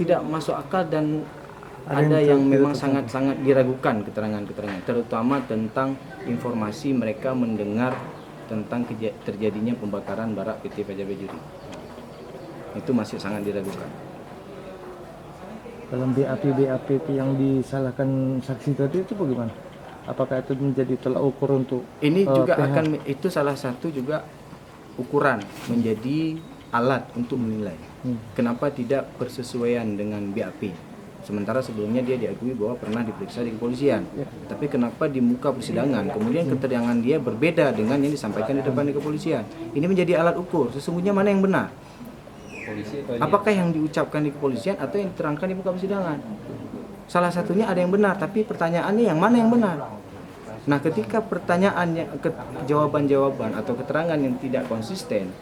Tidak masuk akal dan ada yang memang sangat-sangat diragukan keterangan-keterangan, terutama tentang informasi mereka mendengar tentang terjadinya pembakaran barak PT Fajar Bajuri. Itu masih sangat diragukan. Dalam BAP itu yang disalahkan saksi tadi itu bagaimana? Apakah itu menjadi tolak ukur untuk ini juga itu salah satu juga ukuran menjadi alat untuk menilai kenapa tidak bersesuaian dengan BAP. Sementara sebelumnya dia diakui bahwa pernah diperiksa di kepolisian. Tapi kenapa di muka persidangan kemudian keterangan dia berbeda dengan yang disampaikan di depan di kepolisian. Ini menjadi alat ukur sesungguhnya mana yang benar. Apakah yang diucapkan di kepolisian atau yang diterangkan di muka persidangan? Salah satunya ada yang benar, tapi pertanyaannya yang mana yang benar? Nah, ketika pertanyaannya, jawaban-jawaban atau keterangan yang tidak konsisten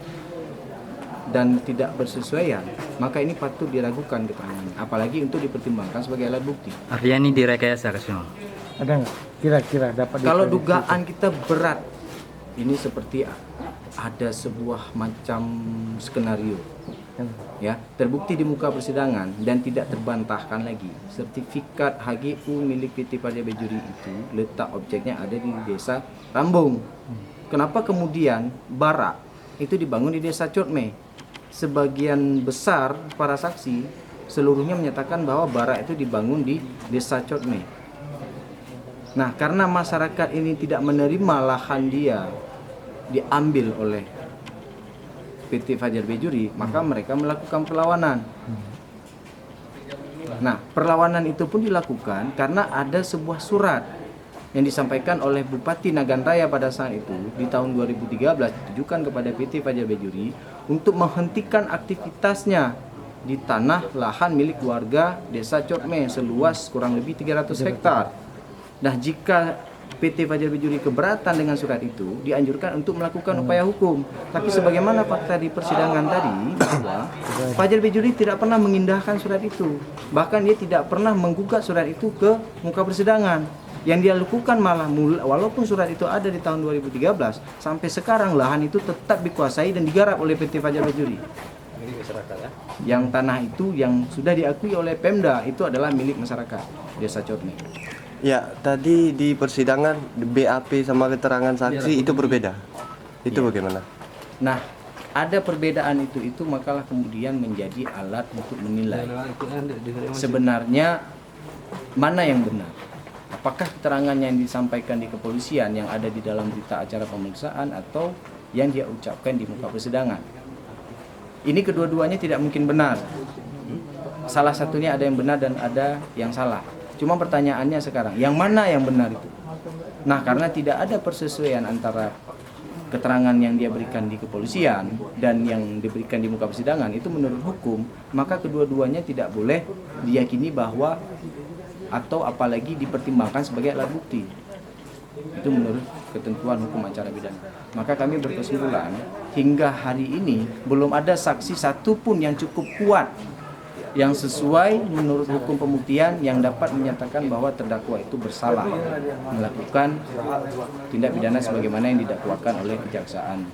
dan tidak bersesuaian, maka ini patut diragukan keterangannya, apalagi untuk dipertimbangkan sebagai alat bukti. Artinya ini direkayasa Kasino. Ada nggak kira-kira dapat kalau dugaan kita berat, ini seperti ada sebuah macam skenario ya, terbukti di muka persidangan dan tidak terbantahkan lagi. Sertifikat HGU milik PT Fajar Bajuri itu letak objeknya ada di desa Rambung. Kenapa kemudian barak itu dibangun di desa Cotme? Sebagian besar para saksi seluruhnya menyatakan bahwa barak itu dibangun di desa Cotme. Nah, karena masyarakat ini tidak menerima lahan dia diambil oleh PT Fajar Bajuri, maka mereka melakukan perlawanan. Nah, perlawanan itu pun dilakukan karena ada sebuah surat yang disampaikan oleh Bupati Nagan Raya pada saat itu di tahun 2013 ditujukan kepada PT Fajar Bajuri untuk menghentikan aktivitasnya di tanah lahan milik warga Desa Cotme seluas kurang lebih 300 hektar. Nah, jika PT Fajar Bajuri keberatan dengan surat itu, dianjurkan untuk melakukan upaya hukum. Tapi sebagaimana fakta di persidangan tadi, bahwa Fajar Bajuri tidak pernah mengindahkan surat itu. Bahkan dia tidak pernah menggugat surat itu ke muka persidangan. Yang dia lakukan malah, walaupun surat itu ada di tahun 2013, sampai sekarang lahan itu tetap dikuasai dan digarap oleh PT Fajar Bajuri. Yang tanah itu yang sudah diakui oleh Pemda itu adalah milik masyarakat Desa Cotme. Ya, tadi di persidangan BAP sama keterangan saksi itu berbeda. Itu bagaimana? Nah, ada perbedaan itu makalah kemudian menjadi alat untuk menilai. Sebenarnya mana yang benar? Apakah keterangan yang disampaikan di kepolisian yang ada di dalam berita acara pemeriksaan atau yang dia ucapkan di muka persidangan? Ini kedua-duanya tidak mungkin benar. Salah satunya ada yang benar dan ada yang salah. Cuma pertanyaannya sekarang, yang mana yang benar itu? Nah, karena tidak ada persesuaian antara keterangan yang dia berikan di kepolisian dan yang diberikan di muka persidangan, itu menurut hukum, maka kedua-duanya tidak boleh diyakini bahwa atau apalagi dipertimbangkan sebagai alat bukti. Itu menurut ketentuan hukum acara pidana. Maka kami berkesimpulan, hingga hari ini belum ada saksi satupun yang cukup kuat yang sesuai menurut hukum pembuktian yang dapat menyatakan bahwa terdakwa itu bersalah melakukan tindak pidana sebagaimana yang didakwakan oleh kejaksaan